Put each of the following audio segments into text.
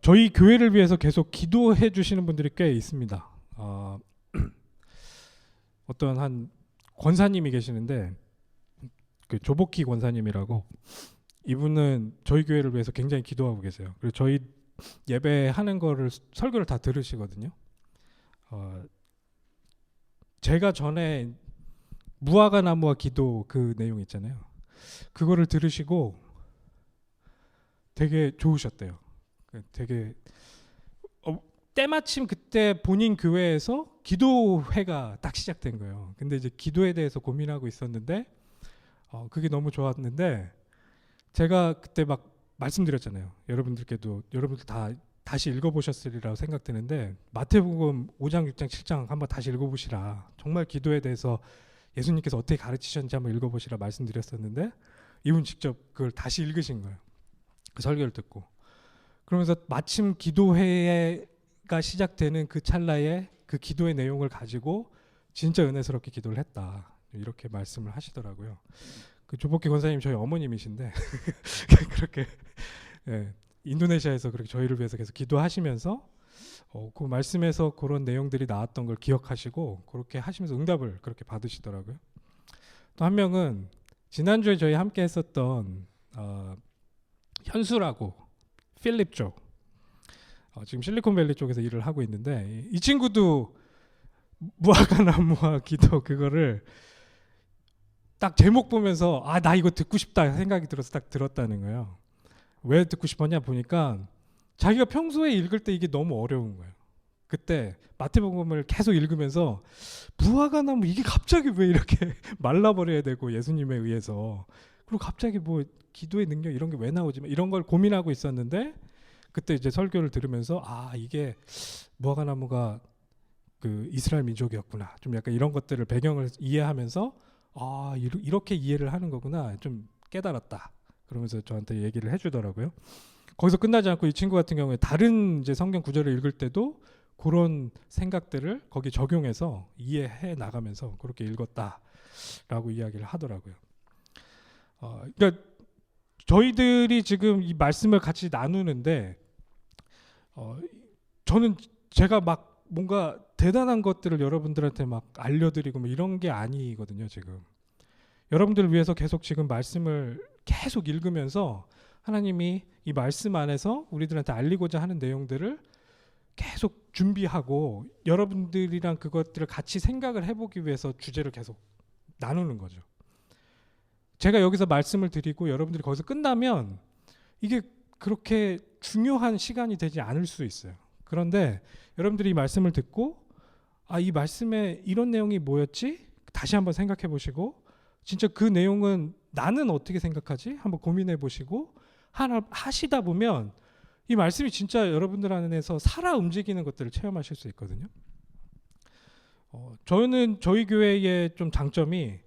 저희 교회를 위해서 계속 기도해 주시는 분들이 꽤 있습니다. 어떤 한 권사님이 계시는데 그 조복희 권사님이라고, 이분은 저희 교회를 위해서 굉장히 기도하고 계세요. 그리고 저희 예배하는 거를 설교를 다 들으시거든요. 제가 전에 무화과 나무와 기도 그 내용 있잖아요. 그거를 들으시고 되게 좋으셨대요. 되게 때마침 그때 본인 교회에서 기도회가 딱 시작된 거예요. 근데 이제 기도에 대해서 고민하고 있었는데 그게 너무 좋았는데, 제가 그때 막 말씀드렸잖아요. 여러분들께도, 여러분들 다 다시 읽어보셨으리라고 생각되는데, 마태복음 5장, 6장, 7장 한번 다시 읽어보시라. 정말 기도에 대해서 예수님께서 어떻게 가르치셨는지 한번 읽어보시라 말씀드렸었는데, 이분 직접 그걸 다시 읽으신 거예요. 그 설교를 듣고. 그러면서 마침 기도회가 시작되는 그 찰나에 그 기도의 내용을 가지고 진짜 은혜스럽게 기도를 했다, 이렇게 말씀을 하시더라고요. 그 조복희 권사님 저희 어머님이신데 그렇게, 예, 인도네시아에서 그렇게 저희를 위해서 계속 기도하시면서 그 말씀에서 그런 내용들이 나왔던 걸 기억하시고 그렇게 하시면서 응답을 그렇게 받으시더라고요. 또 한 명은 지난주에 저희 함께 했었던 현수라고, 필립 쪽, 지금 실리콘밸리 쪽에서 일을 하고 있는데, 이 친구도 무화과 나무와 기도 그거를 딱 제목 보면서 나 이거 듣고 싶다 생각이 들어서 딱 들었다는 거예요. 왜 듣고 싶었냐 보니까 자기가 평소에 읽을 때 이게 너무 어려운 거예요. 그때 마태복음을 계속 읽으면서 무화과 나무 이게 갑자기 왜 이렇게 말라버려야 되고, 예수님에 의해서, 그리고 갑자기 뭐 기도의 능력 이런 게 왜 나오지, 이런 걸 고민하고 있었는데, 그때 이제 설교를 들으면서 이게 무화과 나무가 그 이스라엘 민족이었구나, 좀 약간 이런 것들을 배경을 이해하면서 이렇게 이해를 하는 거구나, 좀 깨달았다, 그러면서 저한테 얘기를 해주더라고요. 거기서 끝나지 않고 이 친구 같은 경우에 다른 이제 성경 구절을 읽을 때도 그런 생각들을 거기 적용해서 이해해 나가면서 그렇게 읽었다라고 이야기를 하더라고요. 그러니까 저희들이 지금 이 말씀을 같이 나누는데, 저는 제가 막 뭔가 대단한 것들을 여러분들한테 막 알려드리고 뭐 이런 게 아니거든요. 지금 여러분들을 위해서 계속 지금 말씀을 계속 읽으면서 하나님이 이 말씀 안에서 우리들한테 알리고자 하는 내용들을 계속 준비하고, 여러분들이랑 그것들을 같이 생각을 해보기 위해서 주제를 계속 나누는 거죠. 제가 여기서 말씀을 드리고 여러분들이 거기서 끝나면 이게 그렇게 중요한 시간이 되지 않을 수 있어요. 그런데 여러분들이 이 말씀을 듣고 이 말씀에 이런 내용이 뭐였지? 다시 한번 생각해 보시고, 진짜 그 내용은 나는 어떻게 생각하지? 한번 고민해 보시고 하나 하시다 보면 이 말씀이 진짜 여러분들 안에서 살아 움직이는 것들을 체험하실 수 있거든요. 저는 저희 교회의 좀 장점이,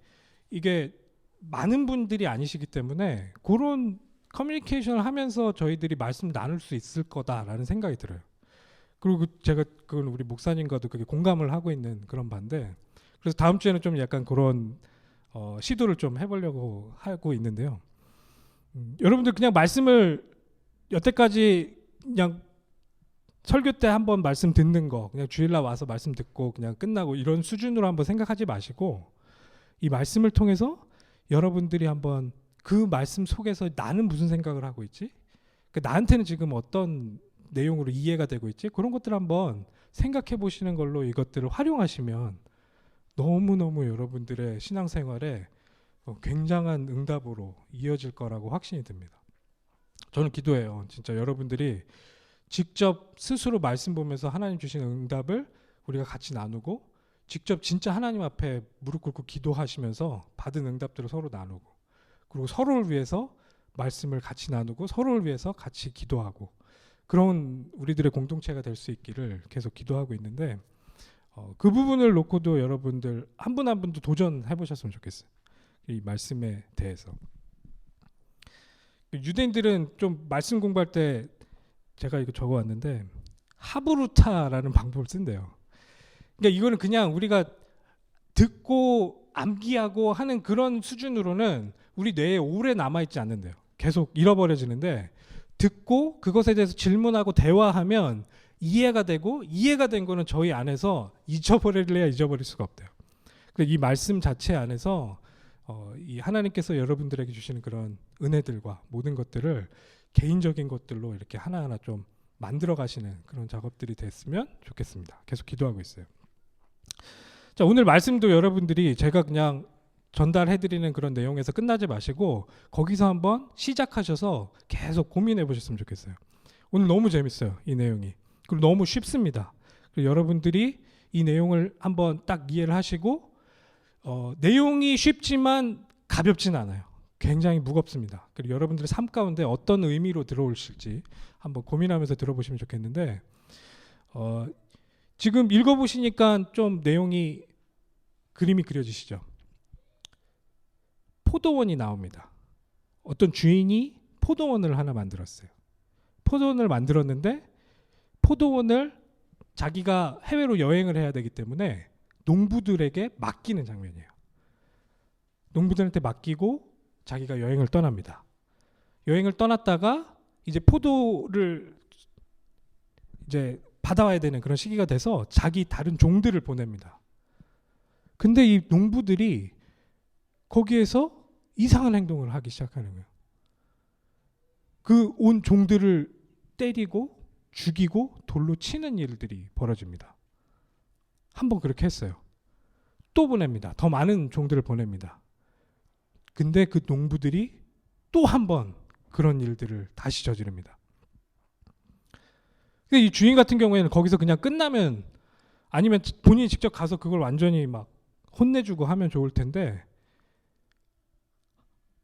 이게 많은 분들이 아니시기 때문에 그런 커뮤니케이션을 하면서 저희들이 말씀 나눌 수 있을 거다라는 생각이 들어요. 그리고 제가 그건 우리 목사님과도 그게 공감을 하고 있는 그런 반데, 그래서 다음 주에는 좀 약간 그런 시도를 좀 해보려고 하고 있는데요. 여러분들 그냥 말씀을 여태까지 그냥 설교 때 한번 말씀 듣는 거, 그냥 주일날 와서 말씀 듣고 그냥 끝나고 이런 수준으로 한번 생각하지 마시고, 이 말씀을 통해서 여러분들이 한번 그 말씀 속에서 나는 무슨 생각을 하고 있지? 나한테는 지금 어떤 내용으로 이해가 되고 있지? 그런 것들 한번 생각해 보시는 걸로 이것들을 활용하시면 너무너무 여러분들의 신앙생활에 굉장한 응답으로 이어질 거라고 확신이 듭니다. 저는 기도해요. 진짜 여러분들이 직접 스스로 말씀 보면서 하나님 주신 응답을 우리가 같이 나누고, 직접 진짜 하나님 앞에 무릎 꿇고 기도하시면서 받은 응답들을 서로 나누고, 그리고 서로를 위해서 말씀을 같이 나누고 서로를 위해서 같이 기도하고, 그런 우리들의 공동체가 될 수 있기를 계속 기도하고 있는데, 그 부분을 놓고도 여러분들 한 분 한 분도 도전해 보셨으면 좋겠어요. 이 말씀에 대해서. 유대인들은 좀 말씀 공부할 때, 제가 이거 적어왔는데 하브루타라는 방법을 쓴대요. 그러니까 이거는 그냥 우리가 듣고 암기하고 하는 그런 수준으로는 우리 뇌에 오래 남아있지 않는데요. 계속 잃어버려지는데, 듣고 그것에 대해서 질문하고 대화하면 이해가 되고, 이해가 된 거는 저희 안에서 잊어버릴래야 잊어버릴 수가 없대요. 이 말씀 자체 안에서 이 하나님께서 여러분들에게 주시는 그런 은혜들과 모든 것들을 개인적인 것들로 이렇게 하나하나 좀 만들어 가시는 그런 작업들이 됐으면 좋겠습니다. 계속 기도하고 있어요. 자, 오늘 말씀도 여러분들이 제가 그냥 전달해드리는 그런 내용에서 끝나지 마시고 거기서 한번 시작하셔서 계속 고민해 보셨으면 좋겠어요. 오늘 너무 재밌어요, 이 내용이. 그리고 너무 쉽습니다. 그리고 여러분들이 이 내용을 한번 딱 이해를 하시고 내용이 쉽지만 가볍진 않아요. 굉장히 무겁습니다. 그리고 여러분들의 삶 가운데 어떤 의미로 들어오실지 한번 고민하면서 들어보시면 좋겠는데, 지금 읽어보시니까 좀 내용이, 그림이 그려지시죠? 포도원이 나옵니다. 어떤 주인이 포도원을 하나 만들었어요. 포도원을 만들었는데 포도원을 자기가 해외로 여행을 해야 되기 때문에 농부들에게 맡기는 장면이에요. 농부들한테 맡기고 자기가 여행을 떠납니다. 여행을 떠났다가 이제 포도를 이제 받아와야 되는 그런 시기가 돼서 자기 다른 종들을 보냅니다. 근데 이 농부들이 거기에서 이상한 행동을 하기 시작하는 거예요. 그 온 종들을 때리고 죽이고 돌로 치는 일들이 벌어집니다. 한번 그렇게 했어요. 또 보냅니다. 더 많은 종들을 보냅니다. 근데 그 농부들이 또 한 번 그런 일들을 다시 저지릅니다. 이 주인 같은 경우에는 거기서 그냥 끝나면, 아니면 본인이 직접 가서 그걸 완전히 막 혼내주고 하면 좋을 텐데,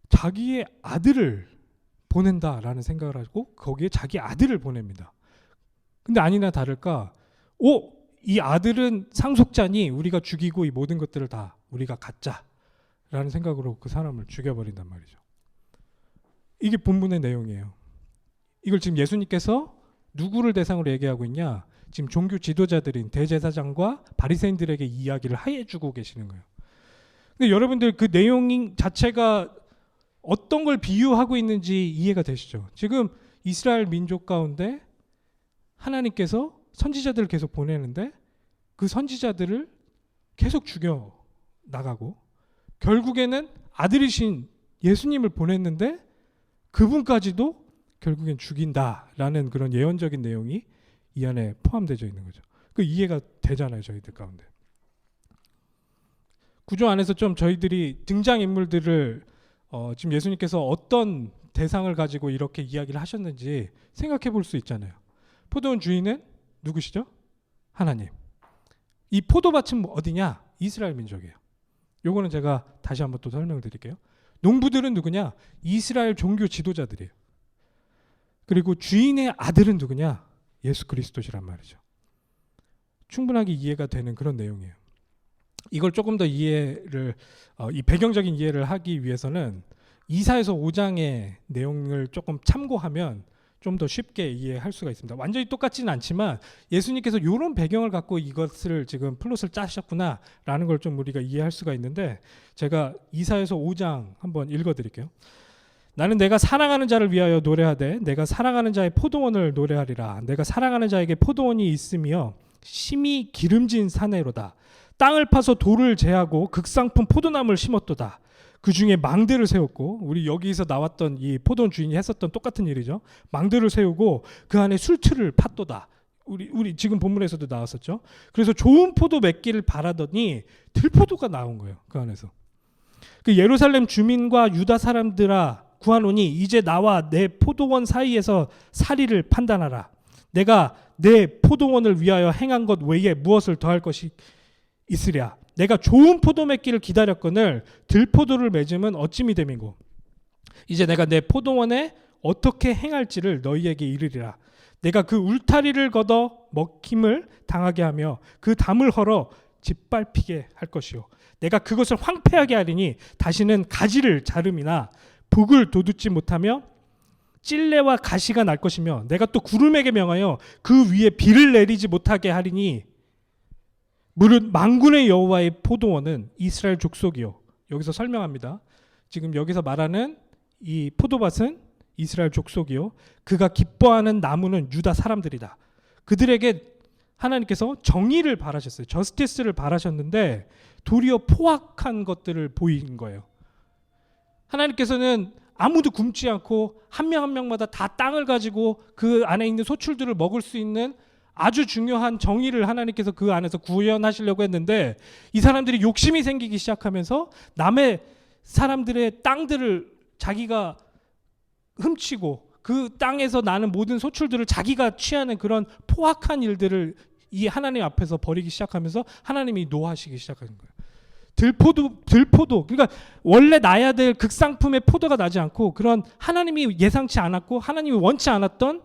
자기의 아들을 보낸다라는 생각을 하고 거기에 자기 아들을 보냅니다. 근데 아니나 다를까, 이 아들은 상속자니 우리가 죽이고 이 모든 것들을 다 우리가 갖자라는 생각으로 그 사람을 죽여버린단 말이죠. 이게 본문의 내용이에요. 이걸 지금 예수님께서 누구를 대상으로 얘기하고 있냐? 지금 종교 지도자들인 대제사장과 바리새인들에게 이야기를 해주고 계시는 거예요. 근데 여러분들 그 내용 자체가 어떤 걸 비유하고 있는지 이해가 되시죠? 지금 이스라엘 민족 가운데 하나님께서 선지자들을 계속 보내는데 그 선지자들을 계속 죽여 나가고, 결국에는 아들이신 예수님을 보냈는데 그분까지도 결국엔 죽인다라는 그런 예언적인 내용이 이 안에 포함되어 있는 거죠. 그 이해가 되잖아요, 저희들 가운데. 구조 안에서 좀 저희들이 등장인물들을 지금 예수님께서 어떤 대상을 가지고 이렇게 이야기를 하셨는지 생각해 볼 수 있잖아요. 포도원 주인은 누구시죠? 하나님. 이 포도밭은 어디냐? 이스라엘 민족이에요. 요거는 제가 다시 한번 또 설명을 드릴게요. 농부들은 누구냐? 이스라엘 종교 지도자들이에요. 그리고 주인의 아들은 누구냐? 예수 그리스도시란 말이죠. 충분하게 이해가 되는 그런 내용이에요. 이걸 조금 더 이해를, 이 배경적인 이해를 하기 위해서는 이사야서 5장의 내용을 조금 참고하면 좀 더 쉽게 이해할 수가 있습니다. 완전히 똑같지는 않지만 예수님께서 이런 배경을 갖고 이것을 지금 플롯을 짜셨구나라는 걸 좀 우리가 이해할 수가 있는데, 제가 이사야서 5장 한번 읽어드릴게요. 나는 내가 사랑하는 자를 위하여 노래하되 내가 사랑하는 자의 포도원을 노래하리라. 내가 사랑하는 자에게 포도원이 있으며 심히 기름진 사내로다. 땅을 파서 돌을 제하고 극상품 포도나무를 심었도다. 그 중에 망대를 세웠고, 우리 여기서 나왔던 이 포도원 주인이 했었던 똑같은 일이죠. 망대를 세우고 그 안에 술틀을 팠도다. 우리 지금 본문에서도 나왔었죠. 그래서 좋은 포도 맺기를 바라더니 들포도가 나온 거예요. 그 안에서. 그 예루살렘 주민과 유다 사람들아 구하노니 이제 나와 내 포도원 사이에서 사리를 판단하라. 내가 내 포도원을 위하여 행한 것 외에 무엇을 더할 것이 있으랴. 내가 좋은 포도 맺기를 기다렸거늘 들포도를 맺음은 어찌미 됨이고, 이제 내가 내 포도원에 어떻게 행할지를 너희에게 이르리라. 내가 그 울타리를 걷어 먹힘을 당하게 하며 그 담을 헐어 짓밟히게 할 것이요, 내가 그것을 황폐하게 하리니 다시는 가지를 자름이나 북을 돋우지 못하며 찔레와 가시가 날 것이며, 내가 또 구름에게 명하여 그 위에 비를 내리지 못하게 하리니, 무릇 만군의 여호와의 포도원은 이스라엘 족속이요. 여기서 설명합니다. 지금 여기서 말하는 이 포도밭은 이스라엘 족속이요 그가 기뻐하는 나무는 유다 사람들이다. 그들에게 하나님께서 정의를 바라셨어요. 저스티스를 바라셨는데 도리어 포악한 것들을 보인 거예요. 하나님께서는 아무도 굶지 않고 한 명 한 명마다 다 땅을 가지고 그 안에 있는 소출들을 먹을 수 있는 아주 중요한 정의를 하나님께서 그 안에서 구현하시려고 했는데 이 사람들이 욕심이 생기기 시작하면서 남의 사람들의 땅들을 자기가 훔치고 그 땅에서 나는 모든 소출들을 자기가 취하는 그런 포악한 일들을 이 하나님 앞에서 벌이기 시작하면서 하나님이 노하시기 시작하는 거예요. 들포도 그러니까 원래 나야 될 극상품의 포도가 나지 않고 그런 하나님이 예상치 않았고 하나님이 원치 않았던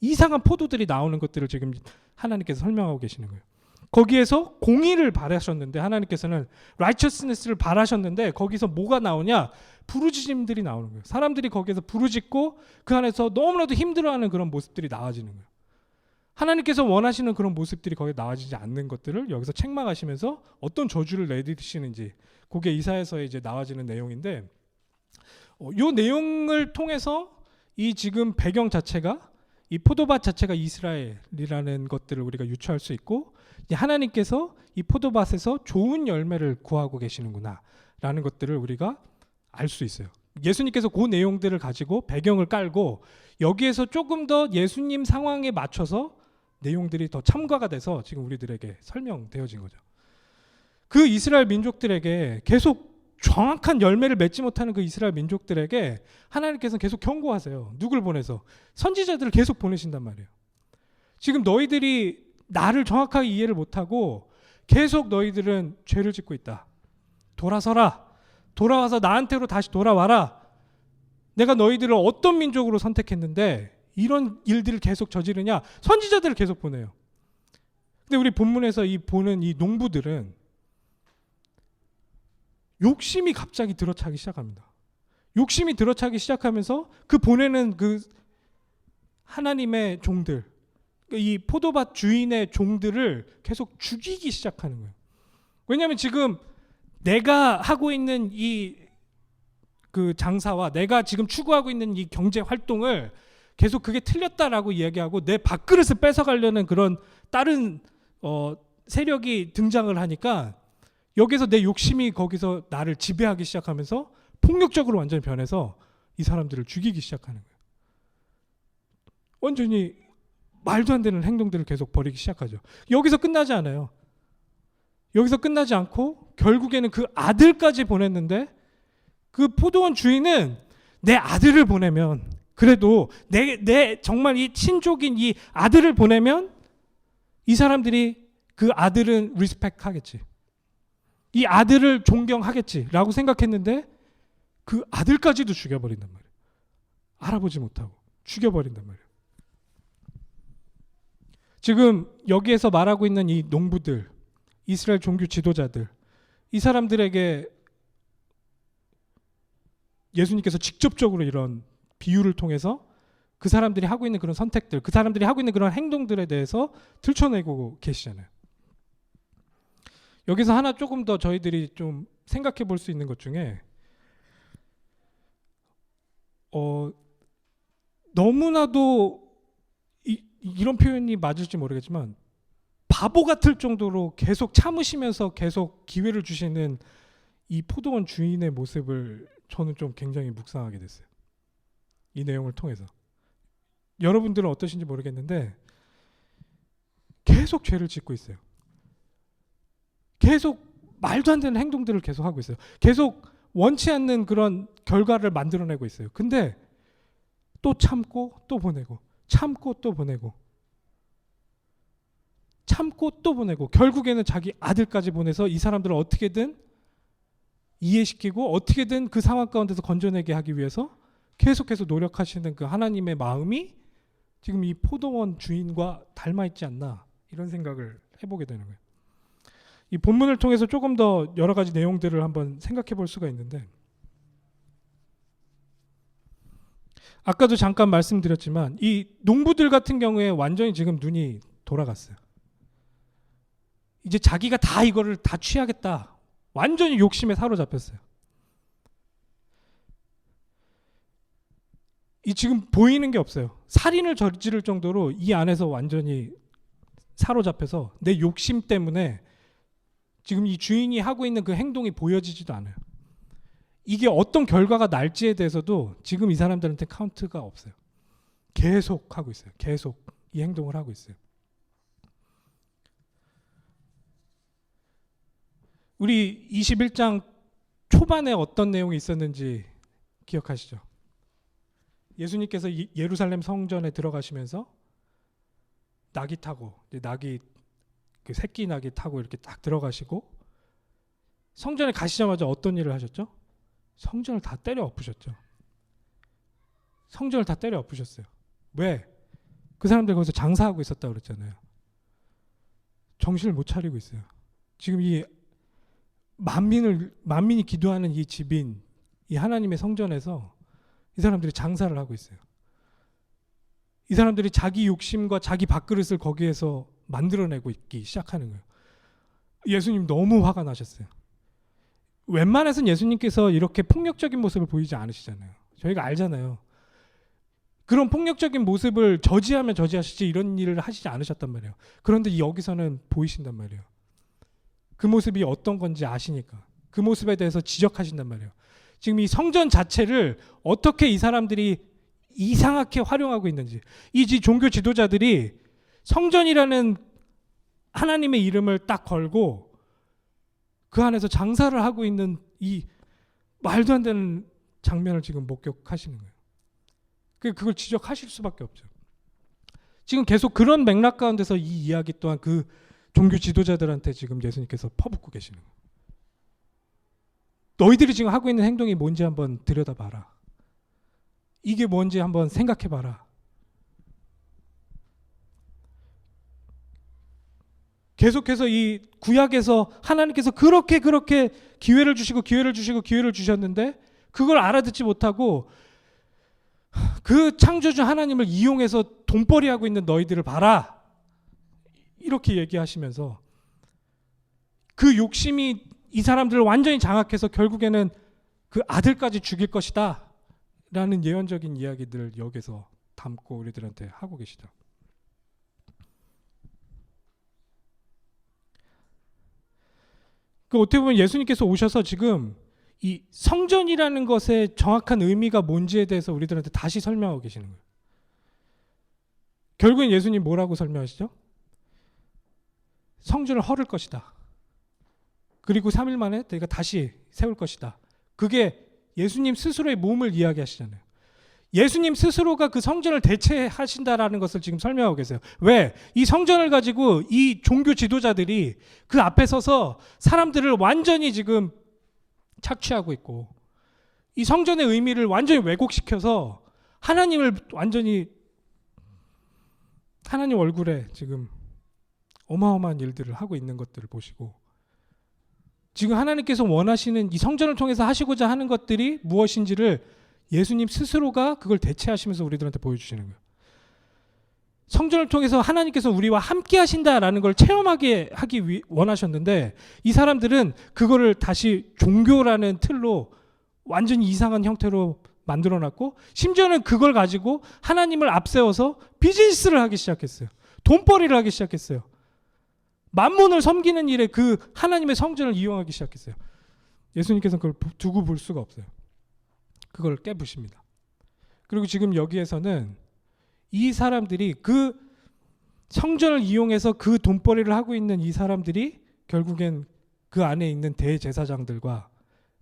이상한 포도들이 나오는 것들을 지금 하나님께서 설명하고 계시는 거예요. 거기에서 공의를 바라셨는데 하나님께서는 righteousness를 바라셨는데 거기서 뭐가 나오냐? 부르짖음들이 나오는 거예요. 사람들이 거기에서 부르짖고 그 안에서 너무나도 힘들어하는 그런 모습들이 나와지는 거예요. 하나님께서 원하시는 그런 모습들이 거기에 나와지지 않는 것들을 여기서 책망하시면서 어떤 저주를 내리시는지 그게 이사야서에 이제 나와지는 내용인데 이 내용을 통해서 이 지금 배경 자체가 이 포도밭 자체가 이스라엘이라는 것들을 우리가 유추할 수 있고 하나님께서 이 포도밭에서 좋은 열매를 구하고 계시는구나 라는 것들을 우리가 알 수 있어요. 예수님께서 그 내용들을 가지고 배경을 깔고 여기에서 조금 더 예수님 상황에 맞춰서 내용들이 더 첨가가 돼서 지금 우리들에게 설명되어진 거죠. 그 이스라엘 민족들에게 계속 정확한 열매를 맺지 못하는 그 이스라엘 민족들에게 하나님께서는 계속 경고하세요. 누굴 보내서? 선지자들을 계속 보내신단 말이에요. 지금 너희들이 나를 정확하게 이해를 못하고 계속 너희들은 죄를 짓고 있다. 돌아서라. 돌아와서 나한테로 다시 돌아와라. 내가 너희들을 어떤 민족으로 선택했는데 이런 일들을 계속 저지르냐? 선지자들을 계속 보내요. 근데 우리 본문에서 보는 이 농부들은 욕심이 갑자기 들어차기 시작합니다. 욕심이 들어차기 시작하면서 그 보내는 그 하나님의 종들, 이 포도밭 주인의 종들을 계속 죽이기 시작하는 거예요. 왜냐하면 지금 내가 하고 있는 이 그 장사와 내가 지금 추구하고 있는 이 경제 활동을 계속 그게 틀렸다라고 이야기하고 내 밥그릇을 뺏어가려는 그런 다른 세력이 등장을 하니까 여기서 내 욕심이 거기서 나를 지배하기 시작하면서 폭력적으로 완전히 변해서 이 사람들을 죽이기 시작하는 거예요. 완전히 말도 안 되는 행동들을 계속 벌이기 시작하죠. 여기서 끝나지 않아요. 여기서 끝나지 않고 결국에는 그 아들까지 보냈는데 그 포도원 주인은 내 아들을 보내면 그래도 내 정말 이 친족인 이 아들을 보내면 이 사람들이 그 아들은 리스펙트 하겠지. 이 아들을 존경하겠지라고 생각했는데 그 아들까지도 죽여버린단 말이에요. 알아보지 못하고 죽여버린단 말이에요. 지금 여기에서 말하고 있는 이 농부들, 이스라엘 종교 지도자들, 이 사람들에게 예수님께서 직접적으로 이런 비유를 통해서 그 사람들이 하고 있는 그런 선택들, 그 사람들이 하고 있는 그런 행동들에 대해서 들춰내고 계시잖아요. 여기서 하나 조금 더 저희들이 좀 생각해 볼 수 있는 것 중에 너무나도 이런 표현이 맞을지 모르겠지만 바보 같을 정도로 계속 참으시면서 계속 기회를 주시는 이 포도원 주인의 모습을 저는 좀 굉장히 묵상하게 됐어요. 이 내용을 통해서. 여러분들은 어떠신지 모르겠는데 계속 죄를 짓고 있어요. 계속 말도 안 되는 행동들을 계속 하고 있어요. 계속 원치 않는 그런 결과를 만들어내고 있어요. 근데 또 참고 또 보내고 참고 또 보내고 참고 또 보내고 결국에는 자기 아들까지 보내서 이 사람들을 어떻게든 이해시키고 어떻게든 그 상황 가운데서 건져내게 하기 위해서 계속해서 노력하시는 그 하나님의 마음이 지금 이 포도원 주인과 닮아있지 않나 이런 생각을 해보게 되는 거예요. 이 본문을 통해서 조금 더 여러 가지 내용들을 한번 생각해 볼 수가 있는데 아까도 잠깐 말씀드렸지만 이 농부들 같은 경우에 완전히 지금 눈이 돌아갔어요. 이제 자기가 다 이거를 다 취하겠다. 완전히 욕심에 사로잡혔어요. 이 지금 보이는 게 없어요. 살인을 저지를 정도로 이 안에서 완전히 사로잡혀서 내 욕심 때문에 지금 이 주인이 하고 있는 그 행동이 보여지지도 않아요. 이게 어떤 결과가 날지에 대해서도 지금 이 사람들한테 카운트가 없어요. 계속 하고 있어요. 계속 이 행동을 하고 있어요. 우리 21장 초반에 어떤 내용이 있었는지 기억하시죠? 예수님께서 예루살렘 성전에 들어가시면서 낙이 타고, 낙이 그 새끼 낙이 타고 이렇게 딱 들어가시고 성전에 가시자마자 어떤 일을 하셨죠? 성전을 다 때려 엎으셨죠. 성전을 다 때려 엎으셨어요. 왜? 그 사람들 거기서 장사하고 있었다고 그랬잖아요. 정신을 못 차리고 있어요. 지금 이 만민이 기도하는 이 집인 이 하나님의 성전에서 이 사람들이 장사를 하고 있어요. 이 사람들이 자기 욕심과 자기 밥그릇을 거기에서 만들어내고 있기 시작하는 거예요. 예수님 너무 화가 나셨어요. 웬만해서는 예수님께서 이렇게 폭력적인 모습을 보이지 않으시잖아요. 저희가 알잖아요. 그런 폭력적인 모습을 저지하면 저지하시지 이런 일을 하시지 않으셨단 말이에요. 그런데 여기서는 보이신단 말이에요. 그 모습이 어떤 건지 아시니까 그 모습에 대해서 지적하신단 말이에요. 지금 이 성전 자체를 어떻게 이 사람들이 이상하게 활용하고 있는지, 이 종교 지도자들이 성전이라는 하나님의 이름을 딱 걸고 그 안에서 장사를 하고 있는 이 말도 안 되는 장면을 지금 목격하시는 거예요. 그걸 지적하실 수밖에 없죠. 지금 계속 그런 맥락 가운데서 이 이야기 또한 그 종교 지도자들한테 지금 예수님께서 퍼붓고 계시는 거예요. 너희들이 지금 하고 있는 행동이 뭔지 한번 들여다봐라. 이게 뭔지 한번 생각해봐라. 계속해서 이 구약에서 하나님께서 그렇게 기회를 주셨는데 그걸 알아듣지 못하고 그 창조주 하나님을 이용해서 돈벌이하고 있는 너희들을 봐라. 이렇게 얘기하시면서 그 욕심이 이 사람들을 완전히 장악해서 결국에는 그 아들까지 죽일 것이다 라는 예언적인 이야기들을 여기서 담고 우리들한테 하고 계시죠. 어떻게 보면 예수님께서 오셔서 지금 이 성전이라는 것의 정확한 의미가 뭔지에 대해서 우리들한테 다시 설명하고 계시는 거예요. 결국엔 예수님 뭐라고 설명하시죠? 성전을 헐을 것이다. 그리고 3일 만에 내가 다시 세울 것이다. 그게 예수님 스스로의 몸을 이야기하시잖아요. 예수님 스스로가 그 성전을 대체하신다라는 것을 지금 설명하고 계세요. 왜? 이 성전을 가지고 이 종교 지도자들이 그 앞에 서서 사람들을 완전히 지금 착취하고 있고 이 성전의 의미를 완전히 왜곡시켜서 하나님을 완전히 하나님 얼굴에 지금 어마어마한 일들을 하고 있는 것들을 보시고 지금 하나님께서 원하시는 이 성전을 통해서 하시고자 하는 것들이 무엇인지를 예수님 스스로가 그걸 대체하시면서 우리들한테 보여주시는 거예요. 성전을 통해서 하나님께서 우리와 함께 하신다라는 걸 체험하게 하기 원하셨는데 이 사람들은 그거를 다시 종교라는 틀로 완전히 이상한 형태로 만들어놨고 심지어는 그걸 가지고 하나님을 앞세워서 비즈니스를 하기 시작했어요. 돈벌이를 하기 시작했어요. 만몬을 섬기는 일에 그 하나님의 성전을 이용하기 시작했어요. 예수님께서는 그걸 두고 볼 수가 없어요. 그걸 깨부십니다. 그리고 지금 여기에서는 이 사람들이 그 성전을 이용해서 그 돈벌이를 하고 있는 이 사람들이 결국엔 그 안에 있는 대제사장들과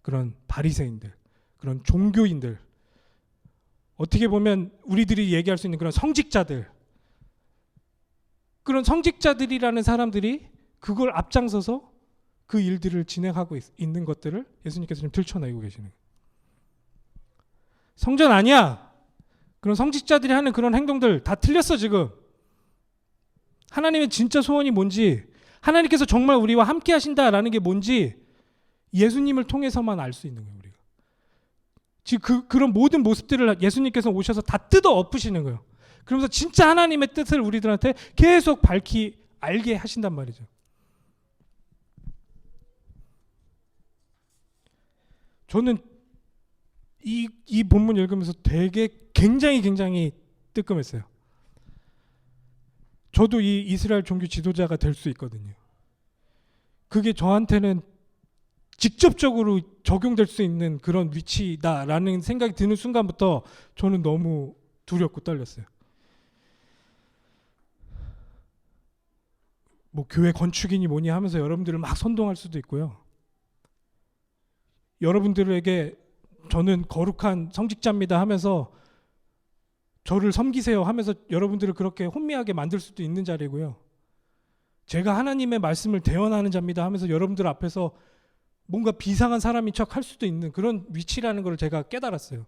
그런 바리새인들, 그런 종교인들, 어떻게 보면 우리들이 얘기할 수 있는 그런 성직자들, 그런 성직자들이라는 사람들이 그걸 앞장서서 그 일들을 진행하고 있는 것들을 예수님께서 좀 들춰내고 계시는 거예요. 성전 아니야. 그런 성직자들이 하는 그런 행동들 다 틀렸어 지금. 하나님의 진짜 소원이 뭔지, 하나님께서 정말 우리와 함께 하신다라는 게 뭔지 예수님을 통해서만 알 수 있는 거예요. 우리가 지금 그런 모든 모습들을 예수님께서 오셔서 다 뜯어 엎으시는 거예요. 그러면서 진짜 하나님의 뜻을 우리들한테 계속 알게 하신단 말이죠. 저는 이 본문 읽으면서 되게 굉장히 뜨끔했어요. 저도 이 이스라엘 종교 지도자가 될 수 있거든요. 그게 저한테는 직접적으로 적용될 수 있는 그런 위치다라는 생각이 드는 순간부터 저는 너무 두렵고 떨렸어요. 뭐 교회 건축이니 뭐니 하면서 여러분들을 막 선동할 수도 있고요. 여러분들에게 저는 거룩한 성직자입니다 하면서 저를 섬기세요 하면서 여러분들을 그렇게 혼미하게 만들 수도 있는 자리고요. 제가 하나님의 말씀을 대언하는 자입니다 하면서 여러분들 앞에서 뭔가 비상한 사람인 척 할 수도 있는 그런 위치라는 걸 제가 깨달았어요.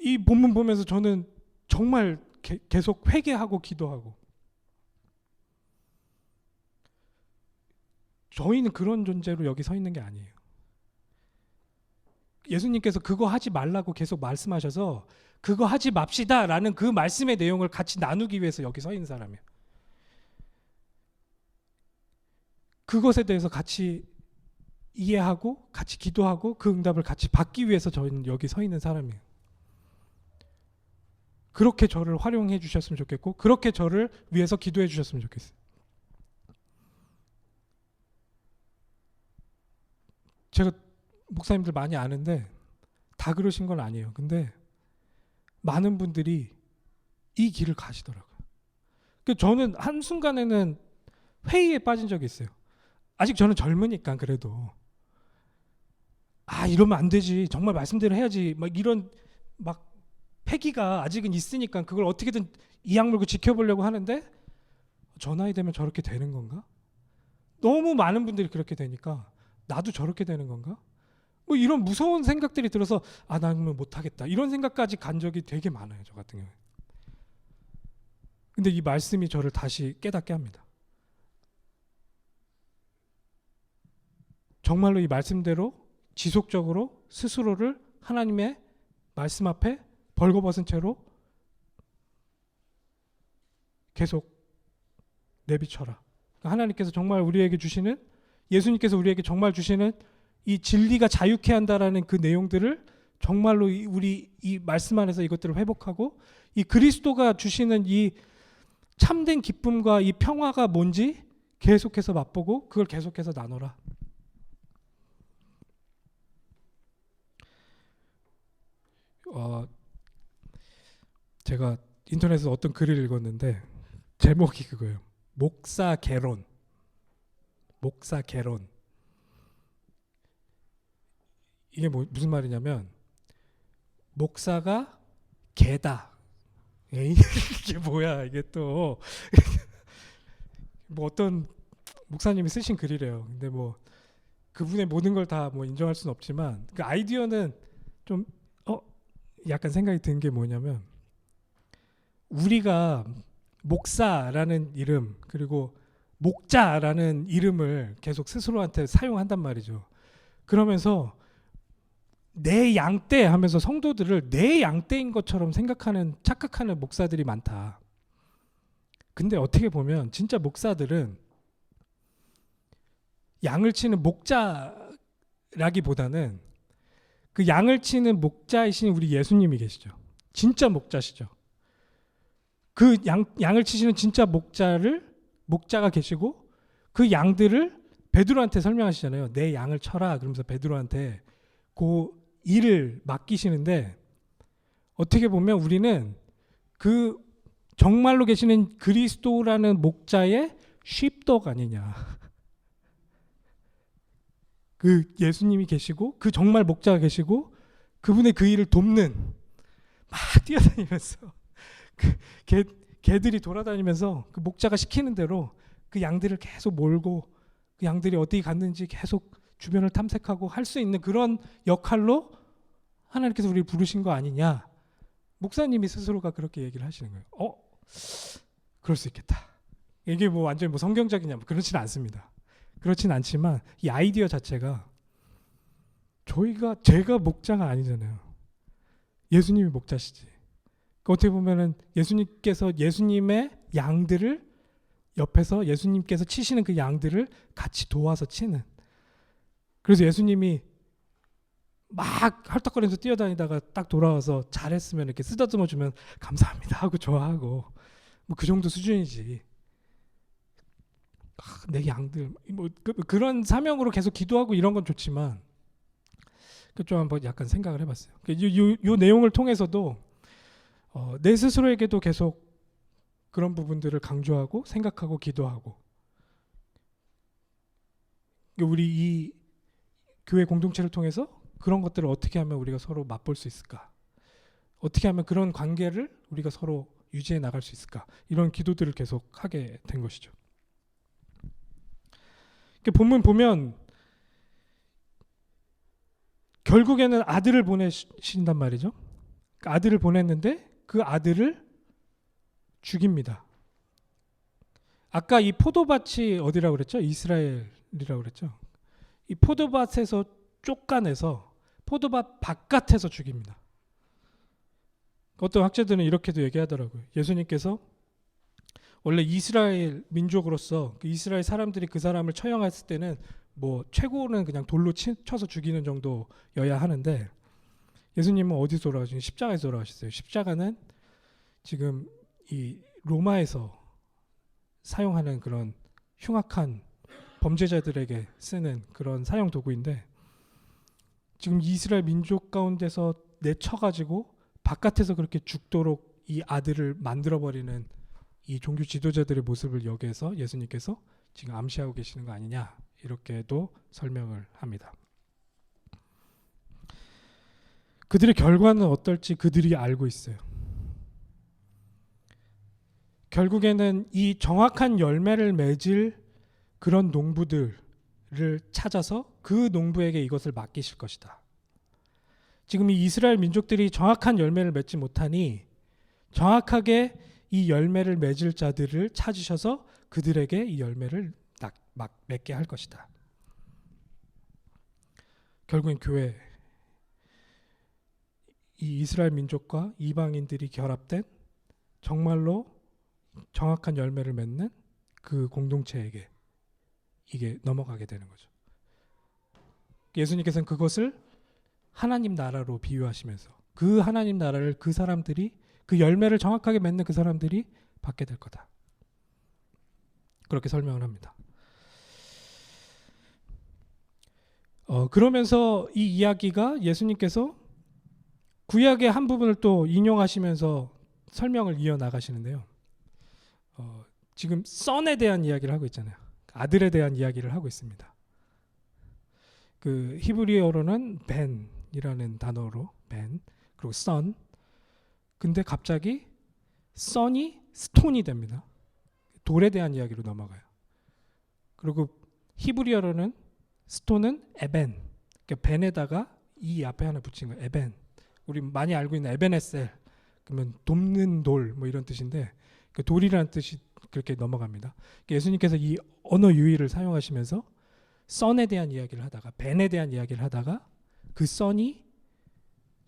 이 본문 보면서 저는 정말 계속 회개하고 기도하고, 저희는 그런 존재로 여기 서 있는 게 아니에요. 예수님께서 그거 하지 말라고 계속 말씀하셔서 그거 하지 맙시다라는 그 말씀의 내용을 같이 나누기 위해서 여기 서 있는 사람이에요. 그것에 대해서 같이 이해하고 같이 기도하고 그 응답을 같이 받기 위해서 저희는 여기 서 있는 사람이에요. 그렇게 저를 활용해 주셨으면 좋겠고 그렇게 저를 위해서 기도해 주셨으면 좋겠어요. 제가 목사님들 많이 아는데 다 그러신 건 아니에요. 근데 많은 분들이 이 길을 가시더라고요. 저는 한순간에는 회의에 빠진 적이 있어요. 아직 저는 젊으니까 그래도 이러면 안 되지, 정말 말씀대로 해야지, 막 이런 막 패기가 아직은 있으니까 그걸 어떻게든 이악 물고 지켜보려고 하는데 저 나이 되면 저렇게 되는 건가? 너무 많은 분들이 그렇게 되니까 나도 저렇게 되는 건가? 뭐 이런 무서운 생각들이 들어서 나는 못하겠다 이런 생각까지 간 적이 되게 많아요. 저 같은 경우에. 근데 이 말씀이 저를 다시 깨닫게 합니다. 정말로 이 말씀대로 지속적으로 스스로를 하나님의 말씀 앞에 벌거벗은 채로 계속 내비쳐라. 하나님께서 정말 우리에게 주시는, 예수님께서 우리에게 정말 주시는 이 진리가 자유케 한다라는 그 내용들을 정말로 우리 이 말씀 안에서 이것들을 회복하고 이 그리스도가 주시는 이 참된 기쁨과 이 평화가 뭔지 계속해서 맛보고 그걸 계속해서 나눠라. 제가 인터넷에서 어떤 글을 읽었는데 제목이 그거예요. 목사 개론. 이게 무슨 말이냐면 목사가 개다. 에이, 이게 뭐야 이게 또 뭐 어떤 목사님이 쓰신 글이래요. 근데 뭐 그분의 모든 걸 다 뭐 인정할 수는 없지만 그 아이디어는 좀 약간 생각이 든 게 뭐냐면 우리가 목사라는 이름 그리고 목자라는 이름을 계속 스스로한테 사용한단 말이죠. 그러면서 내 양떼 하면서 성도들을 내 양떼인 것처럼 생각하는, 착각하는 목사들이 많다. 근데 어떻게 보면 진짜 목사들은 양을 치는 목자라기보다는 그 양을 치는 목자이신 우리 예수님이 계시죠. 진짜 목자시죠. 그 양을 치시는 진짜 목자가 계시고 그 양들을 베드로한테 설명하시잖아요. 내 양을 쳐라 그러면서 베드로한테 그 일을 맡기시는데 어떻게 보면 우리는 그 정말로 계시는 그리스도라는 목자의 쉿독 아니냐. 그 예수님이 계시고 그 정말 목자가 계시고 그분의 그 일을 돕는, 막 뛰어다니면서 그 개들이 돌아다니면서 그 목자가 시키는 대로 그 양들을 계속 몰고 그 양들이 어디 갔는지 계속 주변을 탐색하고 할 수 있는 그런 역할로 하나님께서 우리를 부르신 거 아니냐. 목사님이 스스로가 그렇게 얘기를 하시는 거예요. 그럴 수 있겠다. 이게 뭐 완전히 뭐 성경적이냐, 뭐 그렇진 않습니다. 그렇진 않지만 이 아이디어 자체가 제가 목자가 아니잖아요. 예수님이 목자시지. 어떻게 보면은 예수님께서 예수님의 양들을 옆에서 예수님께서 치시는 그 양들을 같이 도와서 치는. 그래서 예수님이 막 헐떡거리면서 뛰어다니다가 딱 돌아와서 잘했으면 이렇게 쓰다듬어 주면 감사합니다 하고 좋아하고 뭐 그 정도 수준이지. 내 양들 뭐 그런 사명으로 계속 기도하고 이런 건 좋지만 좀 한번 약간 생각을 해봤어요. 요 내용을 통해서도 내 스스로에게도 계속 그런 부분들을 강조하고 생각하고 기도하고 우리 이 교회 공동체를 통해서 그런 것들을 어떻게 하면 우리가 서로 맛볼 수 있을까? 어떻게 하면 그런 관계를 우리가 서로 유지해 나갈 수 있을까? 이런 기도들을 계속 하게 된 것이죠. 본문 보면 결국에는 아들을 보내신단 말이죠. 아들을 보냈는데 그 아들을 죽입니다. 아까 이 포도밭이 어디라고 그랬죠? 이스라엘이라고 그랬죠. 이 포도밭에서 쫓아내서 포도밭 바깥에서 죽입니다. 어떤 학자들은 이렇게도 얘기하더라고요. 예수님께서 원래 이스라엘 민족으로서 그 이스라엘 사람들이 그 사람을 처형했을 때는 뭐 최고는 그냥 돌로 쳐서 죽이는 정도여야 하는데 예수님은 어디서 돌아가시죠? 십자가에서 돌아가셨어요. 십자가는 지금 이 로마에서 사용하는 그런 흉악한 범죄자들에게 쓰는 그런 사형 도구인데 지금 이스라엘 민족 가운데서 내쳐가지고 바깥에서 그렇게 죽도록 이 아들을 만들어버리는 이 종교 지도자들의 모습을 여기에서 예수님께서 지금 암시하고 계시는 거 아니냐 이렇게도 설명을 합니다. 그들의 결과는 어떨지 그들이 알고 있어요. 결국에는 이 정확한 열매를 맺을 그런 농부들을 찾아서 그 농부에게 이것을 맡기실 것이다. 지금 이 이스라엘 민족들이 정확한 열매를 맺지 못하니 정확하게 이 열매를 맺을 자들을 찾으셔서 그들에게 이 열매를 맺게 할 것이다. 결국엔 교회, 이 이스라엘 민족과 이방인들이 결합된 정말로 정확한 열매를 맺는 그 공동체에게 이게 넘어가게 되는 거죠. 예수님께서는 그것을 하나님 나라로 비유하시면서 그 하나님 나라를 그 사람들이 그 열매를 정확하게 맺는 그 사람들이 받게 될 거다. 그렇게 설명을 합니다. 그러면서 이 이야기가 예수님께서 구약의 한 부분을 또 인용하시면서 설명을 이어나가시는데요. 지금 son에 대한 이야기를 하고 있잖아요. 아들에 대한 이야기를 하고 있습니다. 그 히브리어로는 ben이라는 단어로 ben 그리고 son. 근데 갑자기 son이 스톤이 됩니다. 돌에 대한 이야기로 넘어가요. 그리고 히브리어로는 스톤은 에벤. 그러니까 벤에다가 이 앞에 하나 붙인 거예요. 에벤. 우리 많이 알고 있는 에벤에셀. 그러면 돕는 돌 뭐 이런 뜻인데 그 돌이라는 뜻이 그렇게 넘어갑니다. 예수님께서 이 언어 유희를 사용하시면서 son에 대한 이야기를 하다가 벤에 대한 이야기를 하다가 그 son이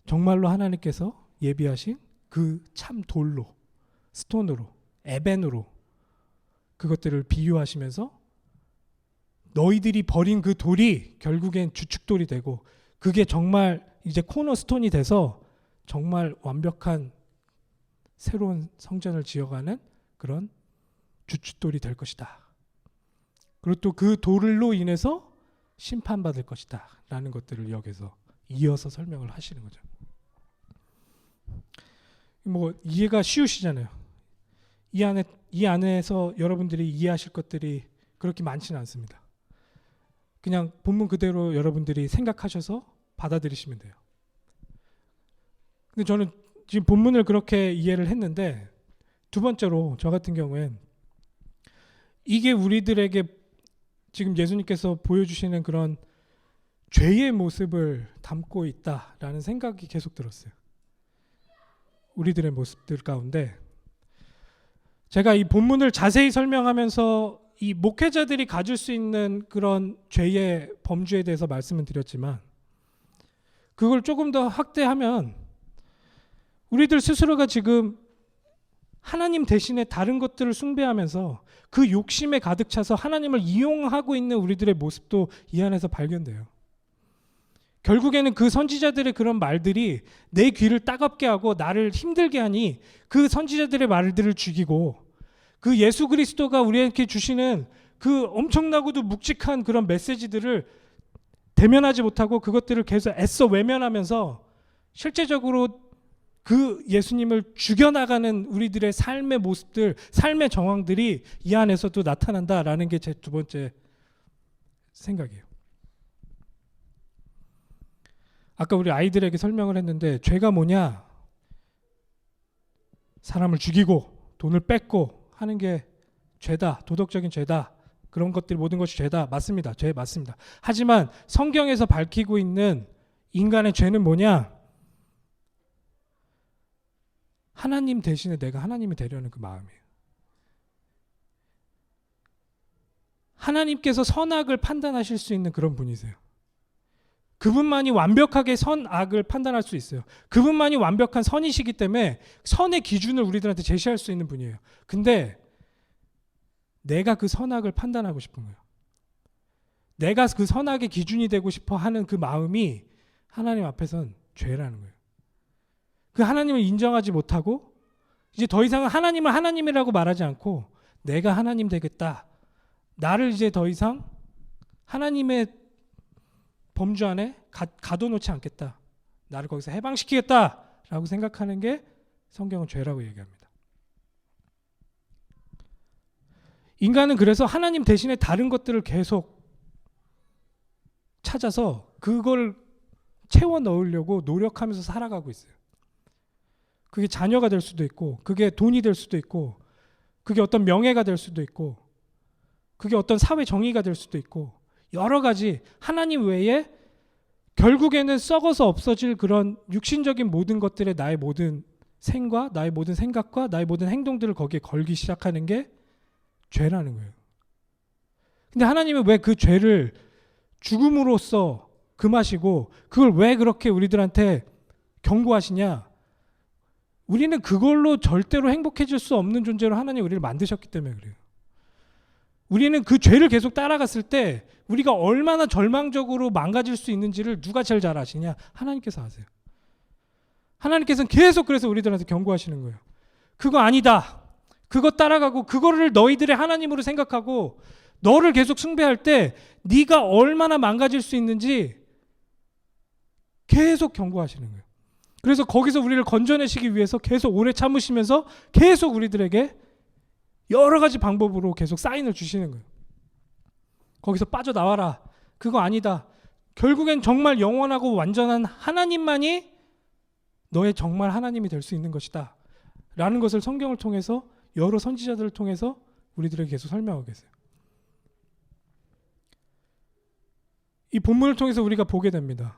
정말로 하나님께서 예비하신 그 참 돌로 스톤으로 에벤으로 그것들을 비유하시면서 너희들이 버린 그 돌이 결국엔 주축돌이 되고 그게 정말 이제 코너스톤이 돼서 정말 완벽한 새로운 성전을 지어가는 그런 주춧돌이 될 것이다. 그리고 또 그 돌로 인해서 심판받을 것이다 라는 것들을 여기서 이어서 설명을 하시는 거죠. 뭐 이해가 쉬우시잖아요. 이 안에서 여러분들이 이해하실 것들이 그렇게 많지는 않습니다. 그냥 본문 그대로 여러분들이 생각하셔서 받아들이시면 돼요. 근데 저는 지금 본문을 그렇게 이해를 했는데 두 번째로 저 같은 경우엔 이게 우리들에게 지금 예수님께서 보여주시는 그런 죄의 모습을 담고 있다라는 생각이 계속 들었어요. 우리들의 모습들 가운데 제가 이 본문을 자세히 설명하면서 이 목회자들이 가질 수 있는 그런 죄의 범주에 대해서 말씀을 드렸지만 그걸 조금 더 확대하면 우리들 스스로가 지금 하나님 대신에 다른 것들을 숭배하면서 그 욕심에 가득 차서 하나님을 이용하고 있는 우리들의 모습도 이 안에서 발견돼요. 결국에는 그 선지자들의 그런 말들이 내 귀를 따갑게 하고 나를 힘들게 하니 그 선지자들의 말들을 죽이고 그 예수 그리스도가 우리에게 주시는 그 엄청나고도 묵직한 그런 메시지들을 대면하지 못하고 그것들을 계속 애써 외면하면서 실제적으로 그 예수님을 죽여나가는 우리들의 삶의 모습들, 삶의 정황들이 이 안에서도 나타난다라는 게 제 두 번째 생각이에요. 아까 우리 아이들에게 설명을 했는데 죄가 뭐냐? 사람을 죽이고 돈을 뺏고 하는 게 죄다. 도덕적인 죄다. 그런 것들 모든 것이 죄다. 맞습니다. 죄 맞습니다. 하지만 성경에서 밝히고 있는 인간의 죄는 뭐냐? 하나님 대신에 내가 하나님이 되려는 그 마음이에요. 하나님께서 선악을 판단하실 수 있는 그런 분이세요. 그분만이 완벽하게 선악을 판단할 수 있어요. 그분만이 완벽한 선이시기 때문에 선의 기준을 우리들한테 제시할 수 있는 분이에요. 근데 내가 그 선악을 판단하고 싶은 거예요. 내가 그 선악의 기준이 되고 싶어 하는 그 마음이 하나님 앞에선 죄라는 거예요. 그 하나님을 인정하지 못하고 이제 더 이상은 하나님을 하나님이라고 말하지 않고 내가 하나님 되겠다. 나를 이제 더 이상 하나님의 범주 안에 가둬놓지 않겠다. 나를 거기서 해방시키겠다라고 생각하는 게 성경은 죄라고 얘기합니다. 인간은 그래서 하나님 대신에 다른 것들을 계속 찾아서 그걸 채워 넣으려고 노력하면서 살아가고 있어요. 그게 자녀가 될 수도 있고 그게 돈이 될 수도 있고 그게 어떤 명예가 될 수도 있고 그게 어떤 사회 정의가 될 수도 있고 여러 가지 하나님 외에 결국에는 썩어서 없어질 그런 육신적인 모든 것들에 나의 모든 생과 나의 모든 생각과 나의 모든 행동들을 거기에 걸기 시작하는 게 죄라는 거예요. 근데 하나님은 왜 그 죄를 죽음으로써 금하시고 그걸 왜 그렇게 우리들한테 경고하시냐? 우리는 그걸로 절대로 행복해질 수 없는 존재로 하나님 우리를 만드셨기 때문에 그래요. 우리는 그 죄를 계속 따라갔을 때 우리가 얼마나 절망적으로 망가질 수 있는지를 누가 제일 잘 아시냐? 하나님께서 아세요. 하나님께서는 계속 그래서 우리들한테 경고하시는 거예요. 그거 아니다. 그거 따라가고 그거를 너희들의 하나님으로 생각하고 너를 계속 숭배할 때 네가 얼마나 망가질 수 있는지 계속 경고하시는 거예요. 그래서 거기서 우리를 건져내시기 위해서 계속 오래 참으시면서 계속 우리들에게 여러 가지 방법으로 계속 사인을 주시는 거예요. 거기서 빠져나와라. 그거 아니다. 결국엔 정말 영원하고 완전한 하나님만이 너의 정말 하나님이 될 수 있는 것이다. 라는 것을 성경을 통해서 여러 선지자들을 통해서 우리들에게 계속 설명하고 계세요. 이 본문을 통해서 우리가 보게 됩니다.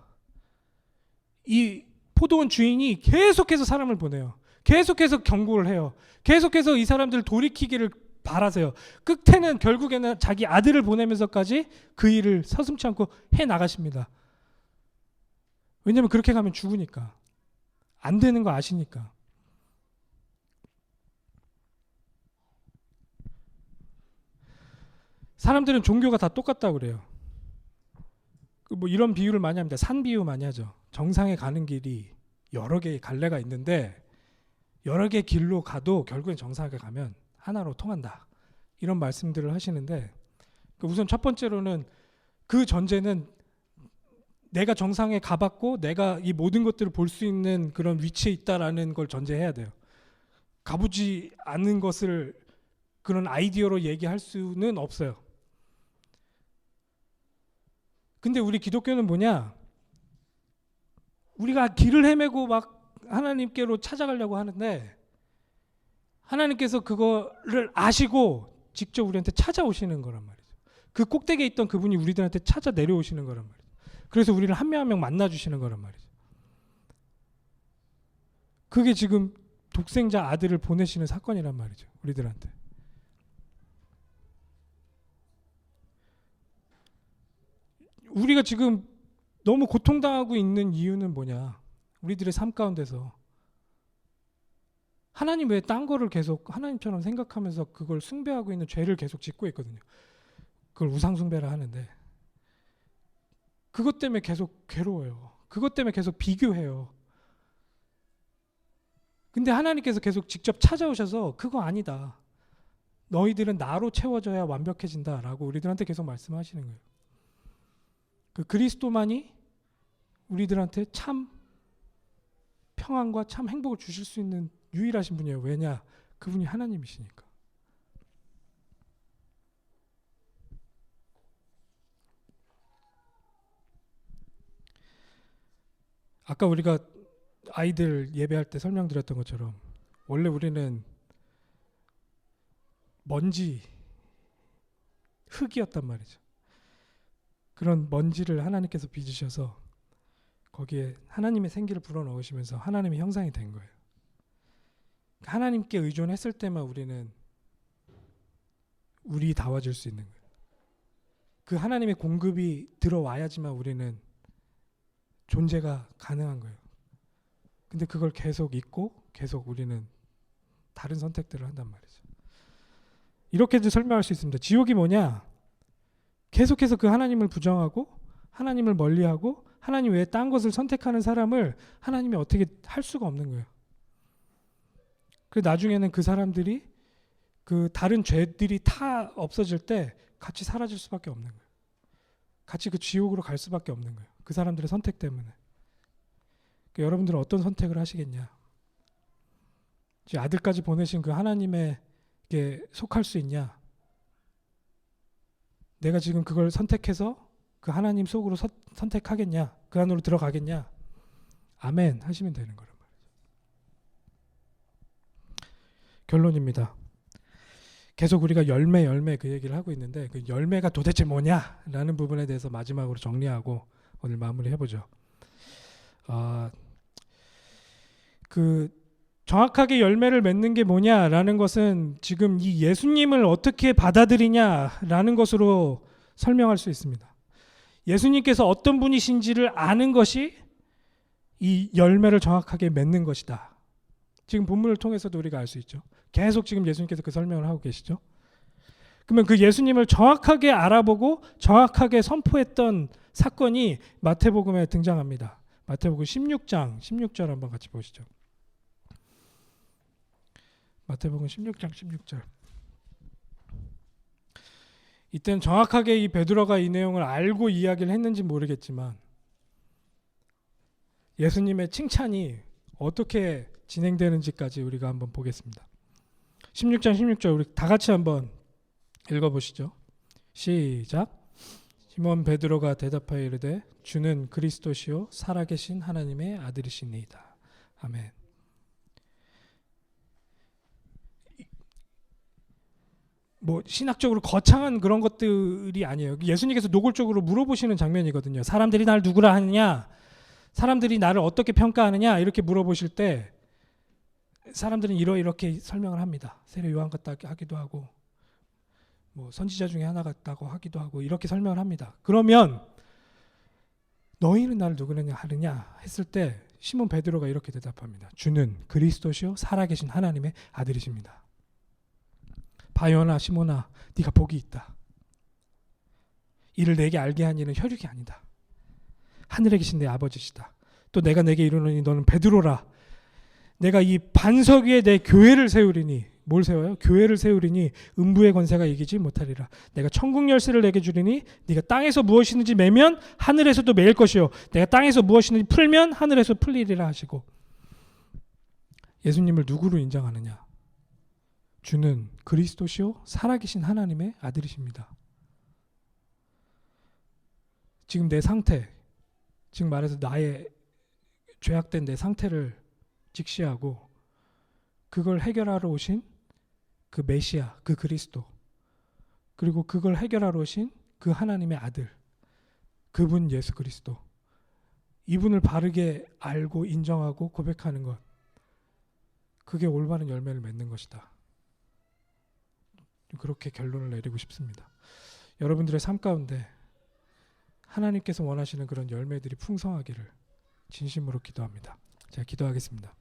이 포도원 주인이 계속해서 사람을 보내요. 계속해서 경고를 해요. 계속해서 이 사람들을 돌이키기를 바라세요. 끝에는 결국에는 자기 아들을 보내면서까지 그 일을 서슴지 않고 해나가십니다. 왜냐하면 그렇게 가면 죽으니까. 안 되는 거 아시니까. 사람들은 종교가 다 똑같다고 그래요. 뭐 이런 비유를 많이 합니다. 산 비유 많이 하죠. 정상에 가는 길이 여러 개의 갈래가 있는데 여러 개의 길로 가도 결국엔 정상에 가면 하나로 통한다. 이런 말씀들을 하시는데 우선 첫 번째로는 그 전제는 내가 정상에 가봤고 내가 이 모든 것들을 볼 수 있는 그런 위치에 있다라는 걸 전제해야 돼요. 가보지 않은 것을 그런 아이디어로 얘기할 수는 없어요. 근데 우리 기독교는 뭐냐? 우리가 길을 헤매고 막 하나님께로 찾아가려고 하는데 하나님께서 그거를 아시고 직접 우리한테 찾아오시는 거란 말이죠. 그 꼭대기에 있던 그분이 우리들한테 찾아 내려오시는 거란 말이죠. 그래서 우리를 한 명 한 명 만나주시는 거란 말이죠. 그게 지금 독생자 아들을 보내시는 사건이란 말이죠. 우리들한테. 우리가 지금 너무 고통당하고 있는 이유는 뭐냐? 우리들의 삶 가운데서 하나님 외에 딴 거를 계속 하나님처럼 생각하면서 그걸 숭배하고 있는 죄를 계속 짓고 있거든요. 그걸 우상 숭배라 하는데 그것 때문에 계속 괴로워요. 그것 때문에 계속 비교해요. 근데 하나님께서 계속 직접 찾아오셔서 그거 아니다. 너희들은 나로 채워져야 완벽해진다라고 우리들한테 계속 말씀하시는 거예요. 그 그리스도만이 우리들한테 참 평안과 참 행복을 주실 수 있는 유일하신 분이에요. 왜냐? 그분이 하나님이시니까. 아까 우리가 아이들 예배할 때 설명드렸던 것처럼 원래 우리는 먼지, 흙이었단 말이죠. 그런 먼지를 하나님께서 빚으셔서 거기에 하나님의 생기를 불어넣으시면서 하나님의 형상이 된 거예요. 하나님께 의존했을 때만 우리는 우리다워질 수 있는 거예요. 그 하나님의 공급이 들어와야지만 우리는 존재가 가능한 거예요. 근데 그걸 계속 잊고 계속 우리는 다른 선택들을 한단 말이죠. 이렇게도 설명할 수 있습니다. 지옥이 뭐냐? 계속해서 그 하나님을 부정하고 하나님을 멀리하고 하나님 외에 딴 것을 선택하는 사람을 하나님이 어떻게 할 수가 없는 거예요. 그래서 나중에는 그 사람들이 그 다른 죄들이 다 없어질 때 같이 사라질 수밖에 없는 거예요. 같이 그 지옥으로 갈 수밖에 없는 거예요. 그 사람들의 선택 때문에. 그러니까 여러분들은 어떤 선택을 하시겠냐? 아들까지 보내신 그 하나님에게 속할 수 있냐? 내가 지금 그걸 선택해서 그 하나님 속으로 선택하겠냐? 그 안으로 들어가겠냐? 아멘 하시면 되는 거란 말이죠. 결론입니다. 계속 우리가 열매 그 얘기를 하고 있는데 그 열매가 도대체 뭐냐라는 부분에 대해서 마지막으로 정리하고 오늘 마무리해보죠. 그 정확하게 열매를 맺는 게 뭐냐라는 것은 지금 이 예수님을 어떻게 받아들이냐라는 것으로 설명할 수 있습니다. 예수님께서 어떤 분이신지를 아는 것이 이 열매를 정확하게 맺는 것이다. 지금 본문을 통해서도 우리가 알 수 있죠. 계속 지금 예수님께서 그 설명을 하고 계시죠. 그러면 그 예수님을 정확하게 알아보고 정확하게 선포했던 사건이 마태복음에 등장합니다. 마태복음 16장 16절 한번 같이 보시죠. 마태복음 16장 16절. 이때는 정확하게 이 베드로가 이 내용을 알고 이야기를 했는지 모르겠지만 예수님의 칭찬이 어떻게 진행되는지까지 우리가 한번 보겠습니다. 16장 16절 우리 다 같이 한번 읽어보시죠. 시작. 시몬 베드로가 대답하여 이르되 주는 그리스도시요 살아계신 하나님의 아들이시니이다. 아멘. 뭐 신학적으로 거창한 그런 것들이 아니에요. 예수님께서 노골적으로 물어보시는 장면이거든요. 사람들이 날 누구라 하느냐? 사람들이 나를 어떻게 평가하느냐? 이렇게 물어보실 때 사람들은 이렇게 설명을 합니다. 세례 요한 같다 하기도 하고 뭐 선지자 중에 하나 같다고 하기도 하고 이렇게 설명을 합니다. 그러면 너희는 나를 누구냐 하느냐 했을 때 시몬 베드로가 이렇게 대답합니다. 주는 그리스도시요 살아계신 하나님의 아들이십니다. 바요나 시몬아 네가 복이 있다. 이를 내게 알게 한 이는 혈육이 아니다. 하늘에 계신 내 아버지시다. 또 내가 내게 이르노니 너는 베드로라. 내가 이 반석 위에 내 교회를 세우리니 뭘 세워요? 교회를 세우리니 음부의 권세가 이기지 못하리라. 내가 천국 열쇠를 내게 주리니 네가 땅에서 무엇이든지 매면 하늘에서도 매일 것이요 내가 땅에서 무엇이든지 풀면 하늘에서 풀리리라 하시고 예수님을 누구로 인정하느냐? 주는 그리스도시요 살아계신 하나님의 아들이십니다. 지금 내 상태, 지금 말해서 나의 죄악된 내 상태를 직시하고 그걸 해결하러 오신 그 메시아, 그 그리스도, 그리고 그걸 해결하러 오신 그 하나님의 아들, 그분 예수 그리스도, 이분을 바르게 알고 인정하고 고백하는 것, 그게 올바른 열매를 맺는 것이다. 그렇게 결론을 내리고 싶습니다. 여러분들의 삶 가운데 하나님께서 원하시는 그런 열매들이 풍성하기를 진심으로 기도합니다. 제가 기도하겠습니다.